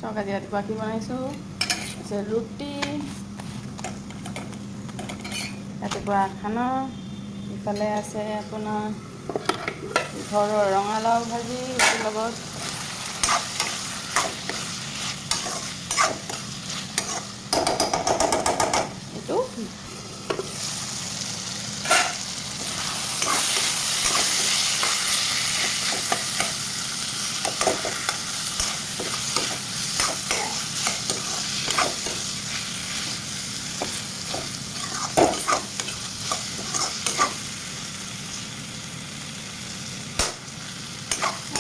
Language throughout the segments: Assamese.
চাওক আজি ৰাতিপুৱা কি বনাইছোঁ আছে ৰুটি ৰাতিপুৱা খানা ইফালে আছে আপোনাৰ ঘৰৰ ৰঙালাও ভাজি ৰুটিৰ লগত এইটো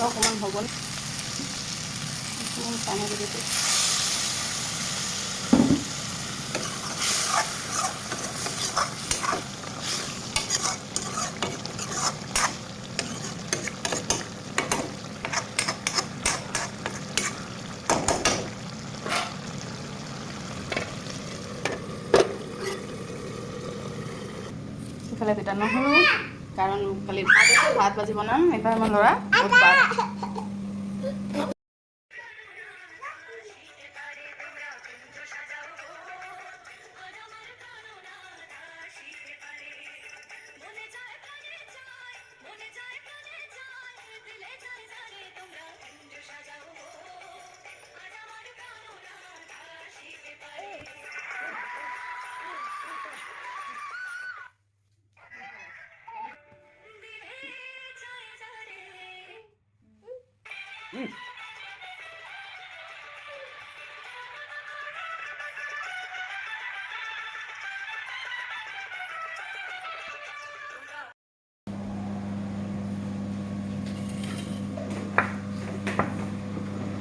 অকণমান হ'ব অকণমান পানী দি দিছোঁ ইফালে দুটা নহৰু কাৰণ কালি ভাত ভাজি বনাম এইফালে আমাৰ ল'ৰা উৎপাত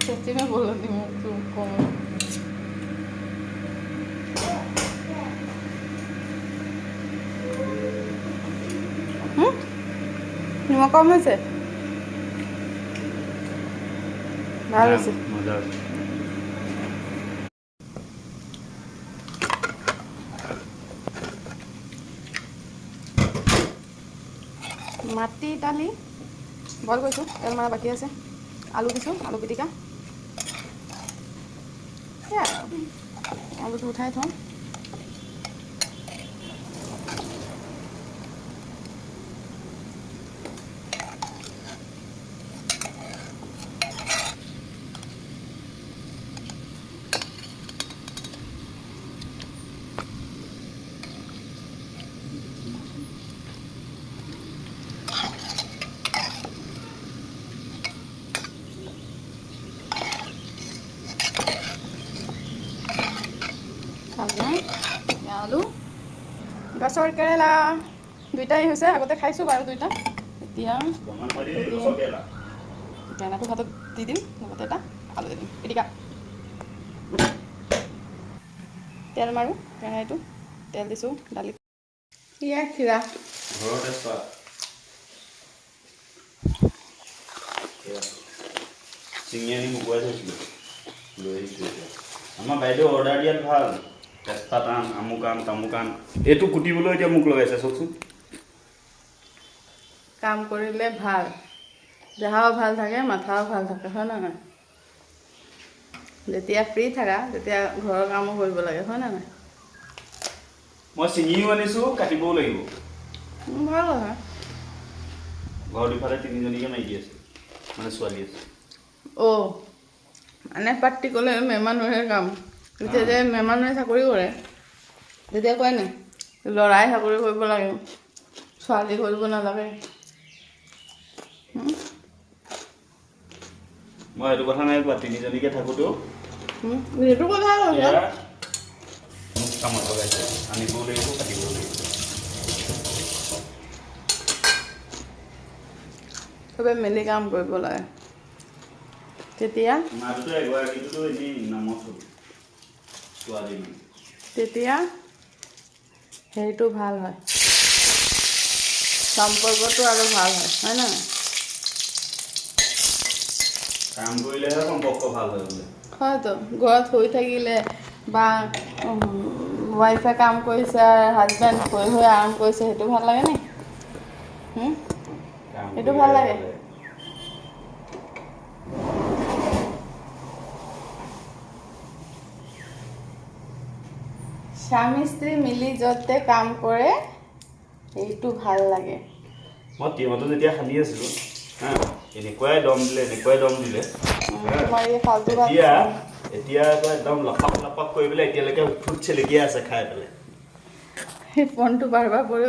सच्ची में बोल रही हूँ तुमको নিমখ কম হয়েছে ভালো হয়েছে মাটি দালি বইল কৰিছোঁ তেল মৰা বাকী আছে আলু দিছোঁ আলু পিটিকা আলুটো উঠাই থওঁ আলু গছৰ কেৰেলা দুইটাই হৈছে আগতে খাইছোঁ বাৰু দুইটা এতিয়া কেৰেলাটো ভাতত দি দিম লগতে এটা আলু দি দিম পিটিকা তেল মাৰোঁ কেৰাহীটো তেল দিছোঁ দালি ইয়া খিৰা চিঙি আনি শুকুৱাই থৈছিলোঁ লৈ আহিছোঁ এতিয়া আমাৰ বাইদেউ অৰ্ডাৰ দিয়াত ভাল তেজপাত আম আমুক আম তামুক আম এইটো কুটিবলৈ এতিয়া মোক লগাইছে চাওকচোন কাম কৰিলে ভাল দেহাও ভাল থাকে মাথাও ভাল থাকে হয় নহয় যেতিয়া ফ্ৰী থাকা তেতিয়া ঘৰৰ কামো কৰিব লাগে হয় নহয় মই চিঙিও আনিছোঁ কাটিবও লাগিব ভাল কথা ঘৰ দুফালে তিনিজনীকে মাইকী আছে মানে ছোৱালী আছে অ' মানে পাৰ্টিকুলাৰ মেহমানৰহে কাম যেতিয়া যে মেহমানে চাকৰি কৰে তেতিয়া কয় নাই ল'ৰাই চাকৰি কৰিব লাগে ছোৱালী কৰিব নালাগে মই এইটো কথা নাই কোৱা তিনিজনীকে থাকোঁতেও সেইটো কথা কৈছা মোক কামত লগাইছে আনিবও লাগিব কাটিবও লাগিব চবে মিলি কাম কৰিব লাগে তেতিয়া মাজতে এগৰাকীটোতো এনেই নামত হ'ল ছোৱালী তেতিয়া সেইটো ভাল হয় সম্পৰ্কটো আৰু ভাল হয় হয় নহয় কাম কৰিলেহে সম্পৰ্ক ভাল হয় বোলে হয়তো ঘৰত শুই থাকিলে বা ৱাইফে কাম কৰিছে হাজবেণ্ড শুই শুই আৰাম কৰিছে সেইটো ভাল লাগে নি সেইটো ভাল লাগে স্বামী স্ত্ৰী মিলি য'তে কাম কৰে এইটো ভাল লাগে। মই টিমতো যেতিয়া সানি আছিলোঁ হা, এনেকুৱাই দম দিলে তোমাৰ এই ফাল্টু ভাত এতিয়া একদম লপক লপক কৰি পেলাই এতিয়ালৈকে ফুট চেলেকিয়াই আছে খাই পেলাই। সেই ফোনটো বাৰ পৰি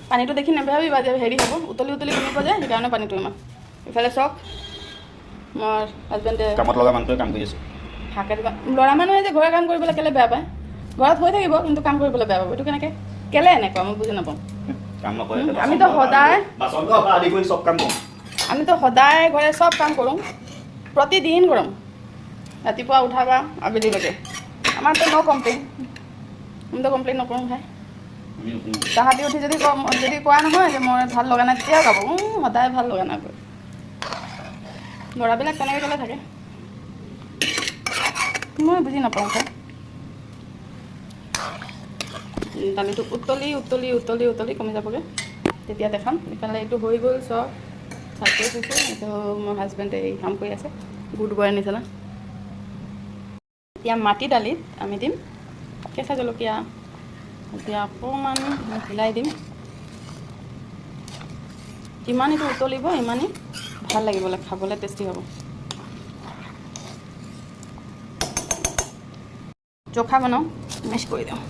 পানীটো দেখি নেভাবিবা যে হেৰি হ'ব, উতলি কমিব যে, সেইকাৰণে পানীটো ইমান। ইফালে চাওক মোৰ হাজবেণ্ডে কামত লগা মানুহটোৱে কাম কৰি আছে। শাকে ল'ৰা মানুহে যে ঘৰৰ কাম কৰিবলৈ কেলে বেয়া পায়, ঘৰত হৈ থাকিব কিন্তু কাম কৰিবলৈ বেয়া পাব, এইটো কেনেকৈ কেলে এনেকুৱা মই বুজি নাপাওঁ। কাম নকৰে, আমিতো সদায় বাচন ধোৱাৰ পৰা আদি কৰি চব কাম কৰোঁ। আমিতো সদায় ঘৰে চব কাম কৰোঁ, প্ৰতিদিন কৰোঁ, ৰাতিপুৱা উঠাৰ পৰা আবেলিলৈকে। আমাৰতো ন' কমপ্লেইন, আমিতো কমপ্লেইন নকৰোঁ ভাই। তাহাঁতি উঠি যদি কোৱা নহয় যে মই ভাল লগা নাই, তেতিয়াও গাব সদায় ভাল লগা নাই গৈ। ল'ৰাবিলাক তেনেকৈ কেলে থাকে মই বুজি নাপাওঁ ভাই। দালিটো উতলি কমি যাবগৈ, তেতিয়া দেখাম। ইফালে এইটো হৈ গ'ল চব চাকৰি হৈছে। এইটো মোৰ হাজবেণ্ডে এই কাম কৰি আছে গুড বয়ৰ নিচিনা। এতিয়া মাটি দালিত আমি দিম কেঁচা জলকীয়া, এতিয়া অকণমান হিলাই দিম। যিমান এইটো উতলিব ইমানেই ভাল লাগিবলৈ, খাবলৈ টেষ্টি হ'ব। চোখা বনাওঁ, মেছ কৰি দিওঁ।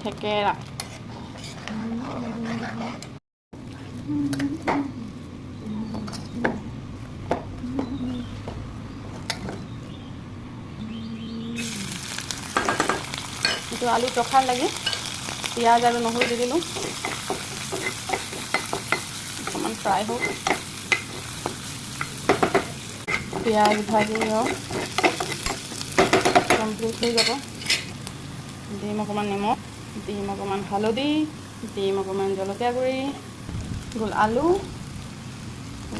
থেকেৰা এইটো আলু চখাৰ লাগে, পিঁয়াজ আৰু নহৰু দি দিলোঁ, অকণমান ফ্ৰাই হওক। পিঁয়াজ ভাজি হওক, কমপ্লিট হৈ যাব। দিম অকণমান নিমখ, দিম অকণমান হালধি, দিম অকণমান জলকীয়া গুড়ি, গ'ল আলু,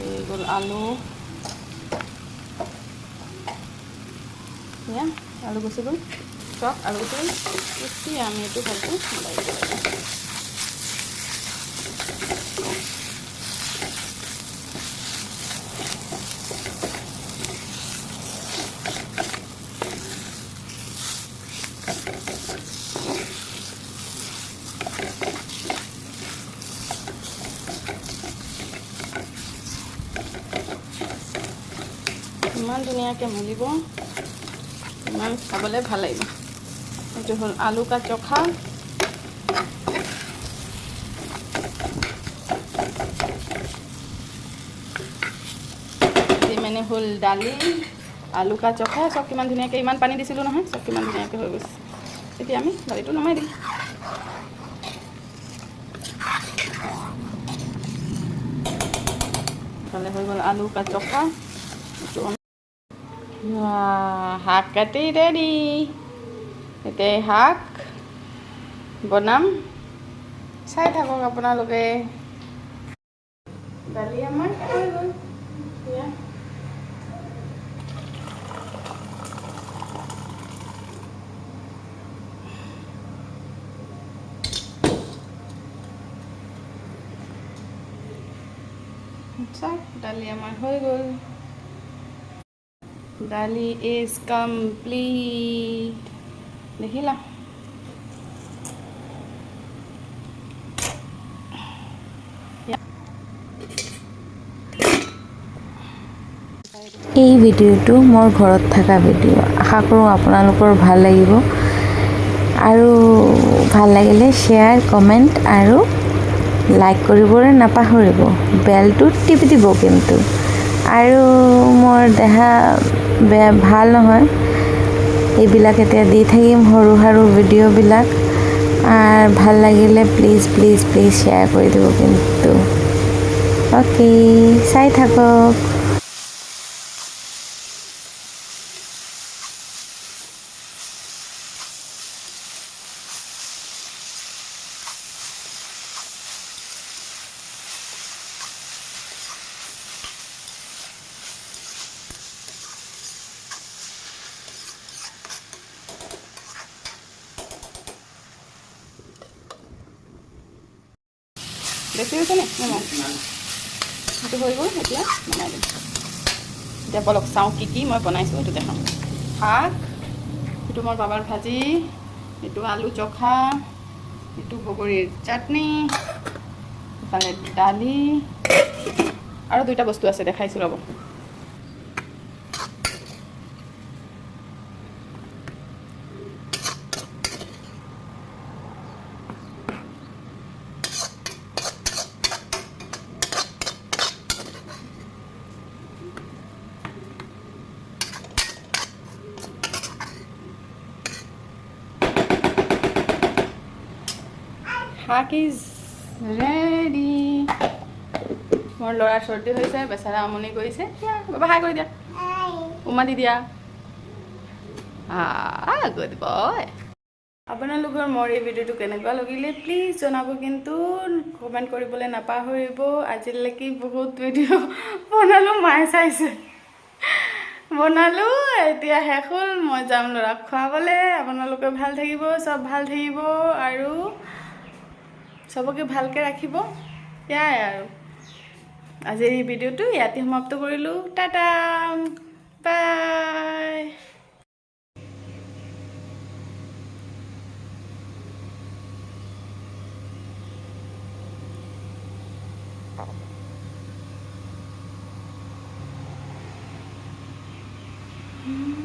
এই গ'ল আলু, এয়া আলু গুচি গ'ল, চক আলু গুচি গ'ল। এতিয়া আমি এইটো ভালকৈ মিলাই দিব লাগিব। ইমান ধুনীয়াকৈ মিলিব, ইমান খাবলৈ ভাল লাগিব। এইটো হ'ল আলু কা চোখা। মানে হ'ল দালি, আলু কা চোখা, চব কিমান ধুনীয়াকৈ, ইমান পানী দিছিলোঁ নহয়, চব কিমান ধুনীয়াকৈ হৈ গৈছে। এতিয়া আমি দালিটো নমাই দিম। ইফালে হৈ গ'ল আলু কা চোখা। শাক কাটি ৰেডি। এতিয়া শাক বনাম, চাই থাকক আপোনালোকে। দালি আমাৰ হৈ গ'ল, এতিয়া চাওক দালি আমাৰ হৈ গ'ল দালি ইজ কমপ্লিট দেখিলা এই ভিডিঅ'টো মোৰ ঘৰত থকা ভিডিঅ' আশা কৰোঁ আপোনালোকৰ ভাল লাগিব আৰু ভাল লাগিলে শ্বেয়াৰ কমেণ্ট আৰু লাইক কৰিবলৈ নাপাহৰিব বেলটো টিপি দিব কিন্তু আৰু মোৰ দেহা বেয়া ভাল নহয় এইবিলাক এতিয়া দি থাকিম সৰু সৰু ভিডিঅ'বিলাক আৰু ভাল লাগিলে প্লিজ প্লিজ প্লিজ শ্বেয়াৰ কৰি দিব কিন্তু অ'কে চাই থাকক বেছি হৈছে নে নিমখ সেইটো হৈ গ'ল এতিয়া বনাই দিম এতিয়া বলক চাওঁ কি কি মই বনাইছোঁ সেইটো দেখাম শাক সেইটো মোৰ বাবাৰ ভাজি এইটো আলু চখা এইটো বগৰীৰ চাটনি ইফালে দালি আৰু দুইটা বস্তু আছে দেখাইছোঁ ৰ'ব শাক ইজ ৰেডি মোৰ ল'ৰাৰ চৰ্দি হৈছে বেচাৰা আমনি কৰিছে বাবা হাই কৰি দিয়া উমা দি দিয়া গুড বয় আপোনালোকৰ মোৰ এই ভিডিঅ'টো কেনেকুৱা লাগিলে প্লিজ জনাব কিন্তু কমেণ্ট কৰিবলৈ নাপাহৰিব আজিলৈকে বহুত ভিডিঅ' বনালোঁ মায়ে চাইছে বনালোঁ এতিয়া শেষ হ'ল মই যাম ল'ৰাক খুৱাবলৈ আপোনালোকে ভাল থাকিব চব ভাল থাকিব আৰু চবকে ভালকৈ ৰাখিব এয়াই আৰু আজিৰ এই ভিডিঅ'টো ইয়াতে সমাপ্ত কৰিলোঁ টাটা বাই Mm-hmm.